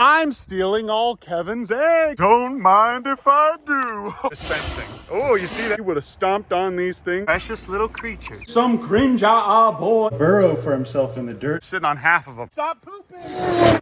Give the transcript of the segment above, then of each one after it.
I'm stealing all Kevin's eggs. Don't mind if I do. This fencing. Oh, you see that? He would have stomped on these things. Precious little creatures. Some cringe boy. Burrow for himself in the dirt. Sitting on half of them. Stop pooping.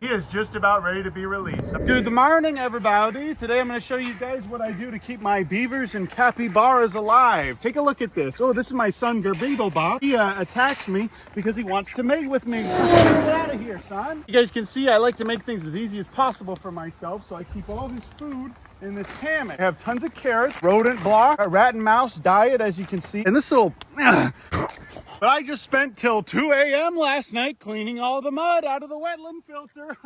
He is just about ready to be released. Good morning, everybody. Today I'm going to show you guys what I do to keep my beavers and capybaras alive. Take a look at this. Oh, this is my son, Gerbeetlebop. He attacks me because he wants to mate with me. Get out of here, son. You guys can see I like to make things as easy as possible for myself, so I keep all this food in this hammock. I have tons of carrots, rodent block, a rat and mouse diet, as you can see, and this little but I just spent till 2 a.m. last night cleaning all the mud out of the wetland filter.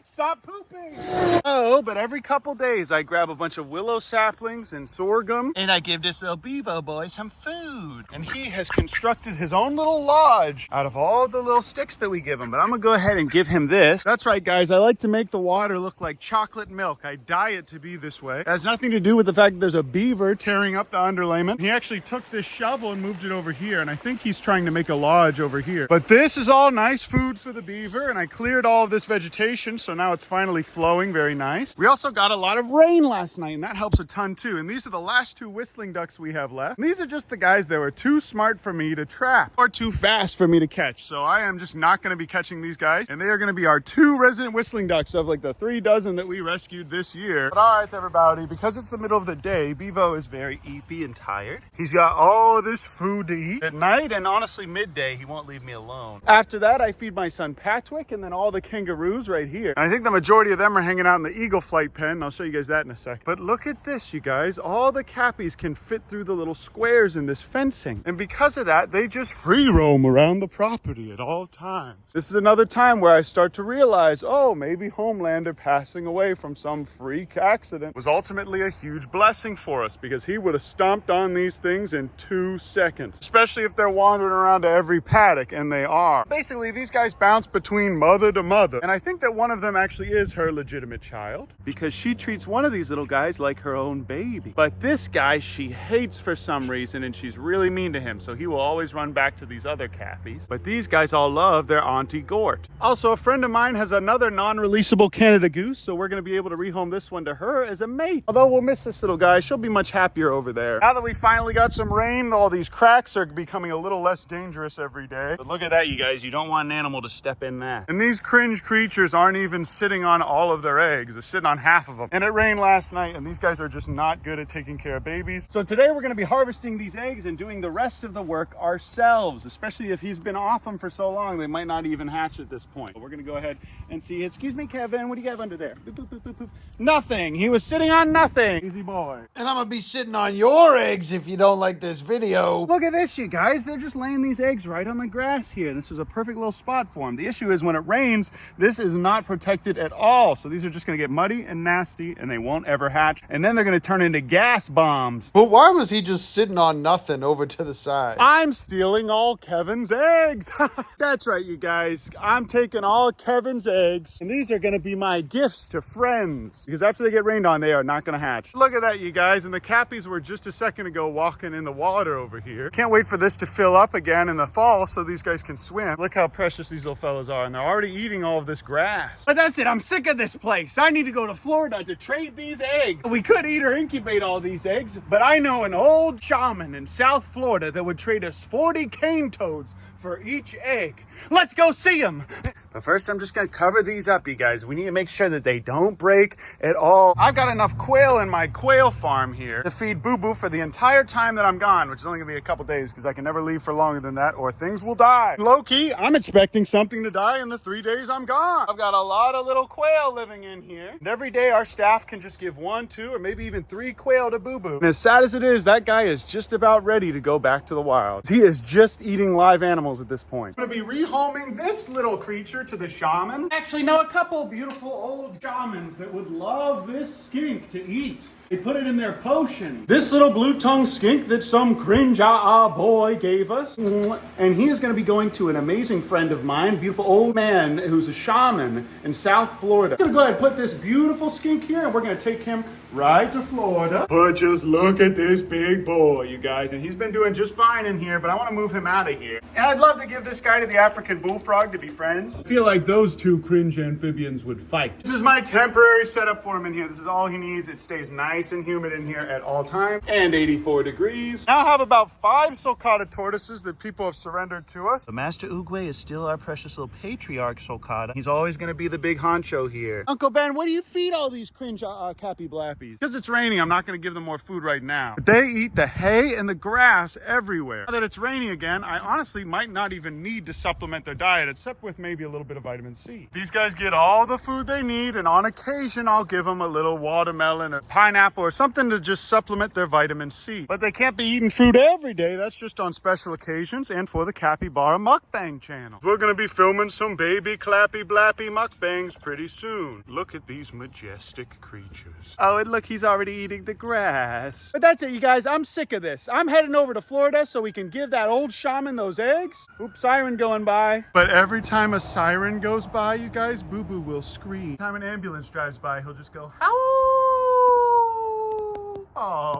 Stop pooping. Oh, but every couple days I grab a bunch of willow saplings and sorghum and I give this little beaver boy some food. And he has constructed his own little lodge out of all the little sticks that we give him. But I'm gonna go ahead and give him this. That's right, guys. I like to make the water look like chocolate milk. I dye it to be this way. It has nothing to do with the fact that there's a beaver tearing up the underlayment. He actually took this shovel and moved it over here, and I think he's trying to make a lodge over here. But this is all nice food for the beaver, and I cleared all of this vegetation, so now it's finally flowing. Very nice. We also got a lot of rain last night, and that helps a ton too. And these are the last 2 whistling ducks we have left. And these are just the guys that were too smart for me to trap or too fast for me to catch. So I am just not going to be catching these guys, and they are going to be our 2 resident whistling ducks of like the 3 dozen that we rescued this year. But all right, everybody, because it's the middle of the day, Bevo is very eepy and tired. He's got all of this food to eat at night, and honestly midday he won't leave me alone. After that I feed my son Patwick and then all the kangaroos right here. And I think the majority of them are hanging out in the eagle flight pen. I'll show you guys that in a sec. But look at this, you guys. All the cappies can fit through the little squares in this fencing, and because of that they just free roam around the property at all times. This is another time where I start to realize, oh, maybe Homelander passing away from some freak accident was ultimately a huge blessing for us, because he would have stomped on these things in 2 seconds, especially if they're wandering around to every paddock, and they are. Basically, these guys bounce between mother to mother, and I think that one of them actually is her legitimate child, because she treats one of these little guys like her own baby. But this guy she hates for some reason, and she's really mean to him, so he will always run back to these other cappies. But these guys all love their Auntie Gort. Also, a friend of mine has another non-releasable Canada goose, so we're going to be able to rehome this one to her as a mate. Although we'll miss this little guy, she'll be much happier over there. Now that we finally got some rain, all these cracks are becoming a little less dangerous every day. But look at that, you guys. You don't want an animal to step in that. And these cringe creatures aren't even sitting on all of their eggs. They're sitting on half of them. And it rained last night, and these guys are just not good at taking care of babies. So today we're going to be harvesting these eggs and doing the rest of the work ourselves, especially if he's been off them for so long, they might not even hatch at this point. But we're going to go ahead and see. Excuse me, Kevin, what do you have under there? Boop, boop, boop, boop, boop. Nothing. He was sitting on nothing. Easy boy. And I'm gonna be sitting on your eggs if you don't like this video. Look at this, you guys. They're just laying these eggs right on the grass here. This is a perfect little spot for them. The issue is when it rains, this is not protected at all. So these are just going to get muddy and nasty, and they won't ever hatch. And then they're going to turn into gas bombs. But why was he just sitting on nothing over to the side? I'm stealing all Kevin's eggs. That's right, you guys. I'm taking all Kevin's eggs, and these are going to be my gifts to friends, because after they get rained on, they are not going to hatch. Look at that, you guys. And the cappies were just a second ago walking in the water over here. Can't wait for this to fill up again in the fall so these guys can swim. Look how precious these little fellas are, and they're already eating all of this grass. But that's it. I'm sick of this place. I need to go to Florida to trade these eggs. We could eat or incubate all these eggs, but I know an old shaman in South Florida that would trade us 40 cane toads for each egg. Let's go see him. But first, I'm just going to cover these up, you guys. We need to make sure that they don't break at all. I've got enough quail in my quail farm here to feed Boo Boo for the entire time that I'm gone, which is only going to be a couple days because I can never leave for longer than that or things will die. Low-key, I'm expecting something to die in the 3 days I'm gone. I've got a lot of little quail living in here. And every day, our staff can just give 1, 2, or maybe even 3 quail to Boo Boo. And as sad as it is, that guy is just about ready to go back to the wild. He is just eating live animals at this point. I'm going to be rehoming this little creature to the shaman. Actually, know a couple beautiful old shamans that would love this skink to eat. They put it in their potion. This little blue-tongued skink that some cringe boy gave us. And he is going to be going to an amazing friend of mine, beautiful old man who's a shaman in South Florida. I'm going to go ahead and put this beautiful skink here, and we're going to take him right to Florida. But just look at this big boy, you guys. And he's been doing just fine in here, but I want to move him out of here. And I'd love to give this guy to the African bullfrog to be friends. I feel like those two cringe amphibians would fight. This is my temporary setup for him in here. This is all he needs. It stays nice and humid in here at all times. And 84 degrees. Now I have about 5 sulcata tortoises that people have surrendered to us. The Master Oogway is still our precious little patriarch sulcata. He's always going to be the big honcho here. Uncle Ben, what do you feed all these cringe cappy blappies? Because it's raining, I'm not going to give them more food right now. But they eat the hay and the grass everywhere. Now that it's raining again, I honestly might not even need to supplement their diet, except with maybe a little bit of vitamin C. These guys get all the food they need, and on occasion, I'll give them a little watermelon or pineapple or something to just supplement their vitamin C. But they can't be eating food every day. That's just on special occasions and for the Capybara Mukbang channel. We're going to be filming some baby clappy blappy mukbangs pretty soon. Look at these majestic creatures. Oh, and look, he's already eating the grass. But that's it, you guys. I'm sick of this. I'm heading over to Florida so we can give that old shaman those eggs. Oops, siren going by. But every time a siren goes by, you guys, Boo Boo will scream. Every time an ambulance drives by, he'll just go, oh.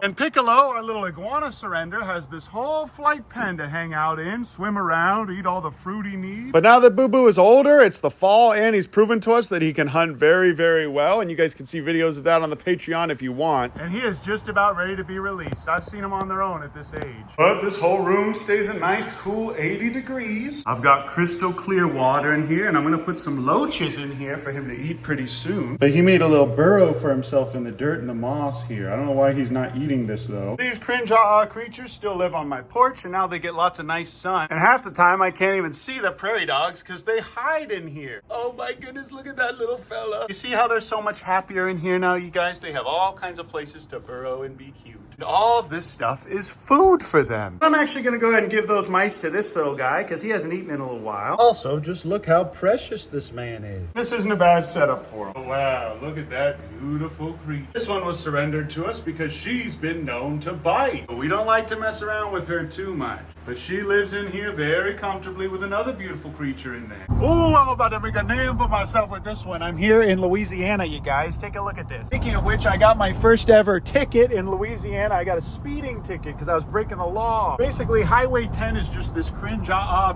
And Piccolo, our little iguana surrender, has this whole flight pen to hang out in, swim around, eat all the fruit he needs. But now that Boo Boo is older, it's the fall, and he's proven to us that he can hunt very, very well. And you guys can see videos of that on the Patreon if you want. And he is just about ready to be released. I've seen him on their own at this age. But this whole room stays a nice, cool 80 degrees. I've got crystal clear water in here, and I'm going to put some loaches in here for him to eat pretty soon. But he made a little burrow for himself in the dirt and the moss here. I don't know why he's not eating this though. These cringe creatures still live on my porch, and now they get lots of nice sun. And half the time I can't even see the prairie dogs because they hide in here. Oh my goodness, look at that little fella. You see how they're so much happier in here now, you guys? They have all kinds of places to burrow and be cute. And all of this stuff is food for them. I'm actually going to go ahead and give those mice to this little guy because he hasn't eaten in a little while. Also, just look how precious this man is. This isn't a bad setup for him. Oh, wow, look at that beautiful creature. This one was surrendered to us because she's been known to bite. But we don't like to mess around with her too much. But she lives in here very comfortably with another beautiful creature in there. Oh, I'm about to make a name for myself with this one. I'm here in Louisiana, you guys. Take a look at this. Speaking of which, I got my first ever ticket in Louisiana. I got a speeding ticket because I was breaking the law. Basically, Highway 10 is just this cringe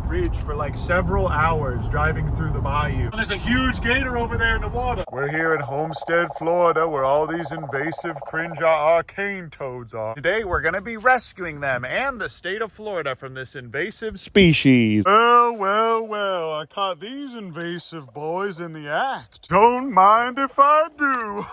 bridge for like several hours driving through the bayou. And there's a huge gator over there in the water. We're here in Homestead, Florida, where all these invasive cringe cane toads are. Today, we're going to be rescuing them and the state of Florida from this invasive species. Well, I caught these invasive boys in the act. Don't mind if I do.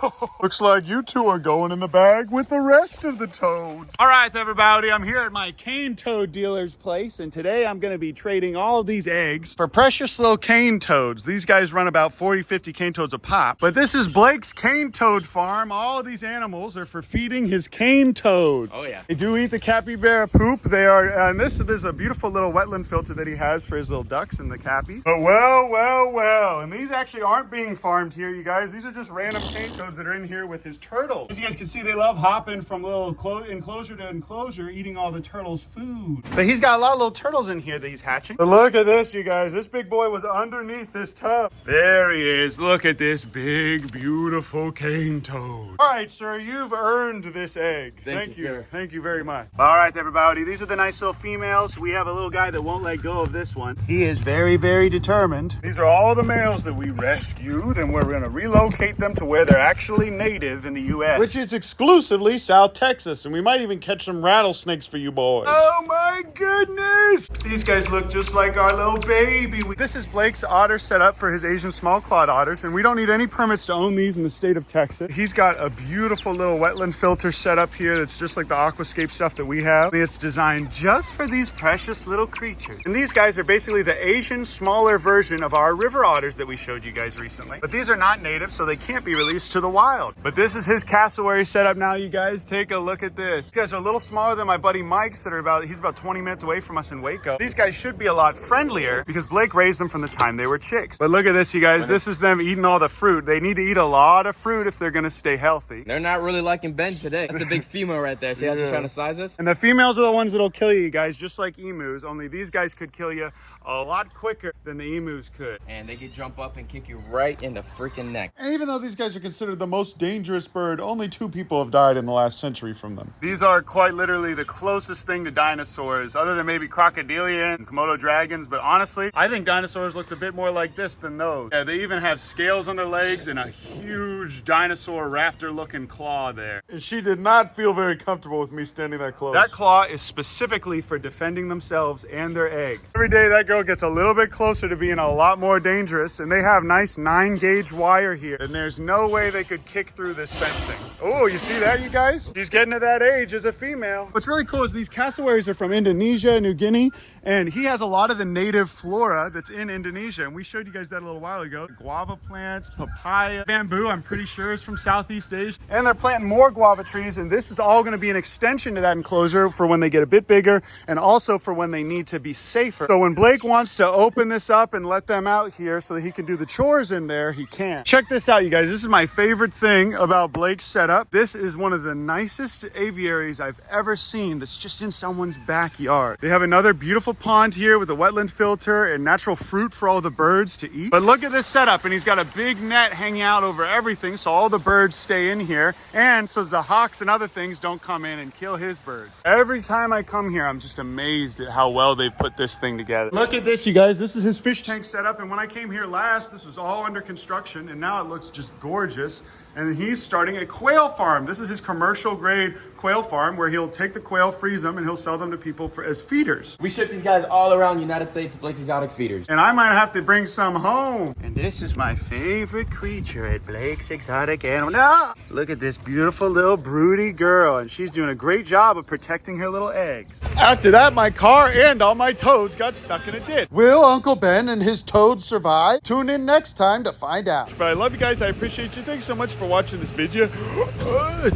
Looks like you two are going in the bag with the rest of the toads. All right, everybody, I'm here at my cane toad dealer's place, and today I'm going to be trading all of these eggs for precious little cane toads. These guys run about 40-50 cane toads a pop, but this is Blake's cane toad farm. All of these animals are for feeding his cane toads. Oh yeah. They do eat the capybara poop. They are, and this is a beautiful little wetland filter that he has for his little ducks and the cappies. But well, and these actually aren't being farmed here, you guys. These are just random cane toads that are in here with his turtles. As you guys can see, they love hopping from little enclosure to enclosure, eating all the turtles' food. But he's got a lot of little turtles in here that he's hatching. But look at this, you guys. This big boy was underneath this tub. There he is. Look at this big, beautiful cane toad. All right, sir, you've earned this egg. Thank you, sir. Thank you very much. All right, everybody. These are the nice little females. We have a little guy that won't let go of this one. He is very, very determined. These are all the males that we rescued, and we're going to relocate them to where they're actually native in the U.S. Which is exclusively South Texas, and we might even catch some rattlesnakes for you boys. Oh my goodness! These guys look just like our little baby. This is Blake's otter set up for his Asian small-clawed otters, and we don't need any permits to own these in the state of Texas. He's got a beautiful little wetland filter set up here that's just like the aquascape stuff that we have. It's designed just for these precious little creatures. And these guys are basically the Asian smaller version of our river otters that we showed you guys recently. But these are not native, so they can't be released to the wild. But this is his cassowary setup now, you guys. Take a look look at this. These guys are a little smaller than my buddy Mike's he's about 20 minutes away from us in Waco. These guys should be a lot friendlier because Blake raised them from the time they were chicks. But look at this, you guys. This is them eating all the fruit. They need to eat a lot of fruit if they're gonna stay healthy. They're not really liking Ben today. That's a big female right there. See how she's trying to size us? And the females are the ones that'll kill you guys, just like emus, only these guys could kill you a lot quicker than the emus could. And they could jump up and kick you right in the freaking neck. And even though these guys are considered the most dangerous bird, only 2 people have died in the last century from them. These are quite literally the closest thing to dinosaurs, other than maybe crocodilian and Komodo dragons, but honestly, I think dinosaurs looked a bit more like this than those. Yeah, they even have scales on their legs and a huge dinosaur raptor-looking claw there. And she did not feel very comfortable with me standing that close. That claw is specifically for defending themselves and their eggs. Every day that girl gets a little bit closer to being a lot more dangerous, and they have nice 9-gauge wire here, and there's no way they could kick through this fencing. Oh, you see that, you guys? She's getting to that age as a female. What's really cool is these cassowaries are from Indonesia, New Guinea, and he has a lot of the native flora that's in Indonesia, and we showed you guys that a little while ago. Guava plants, papaya, bamboo, I'm pretty sure is from Southeast Asia. And they're planting more guava trees, and this is all gonna be an extension to that enclosure for when they get a bit bigger, and also for when they need to be safer. So when Blake wants to open this up and let them out here so that he can do the chores in there, he can. Check this out, you guys. This is my favorite thing about Blake's setup. This is one of the nicest aviaries I've ever seen that's just in someone's backyard. They have another beautiful pond here with a wetland filter and natural fruit for all the birds to eat. But look at this setup, and he's got a big net hanging out over everything so all the birds stay in here, and so the hawks and other things don't come in and kill his birds. Every time I come here, I'm just amazed at how well they've put this thing together. Look at this, you guys. This is his fish tank setup, and when I came here last, this was all under construction, and now it looks just gorgeous. And he's starting a quail farm. This is his commercial grade quail farm where he'll take the quail, freeze them, and he'll sell them to people as feeders. We ship these guys all around the United States, Blake's Exotic Feeders. And I might have to bring some home. And this is my favorite creature at Blake's Exotic Animal. No! Look at this beautiful little broody girl, and she's doing a great job of protecting her little eggs. After that, my car and all my toads got stuck in a ditch. Will Uncle Ben and his toads survive? Tune in next time to find out. But I love you guys. I appreciate you. Thanks so much for watching this video.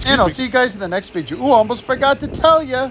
And I'll see you guys in the next video. Ooh, almost forgot to tell you.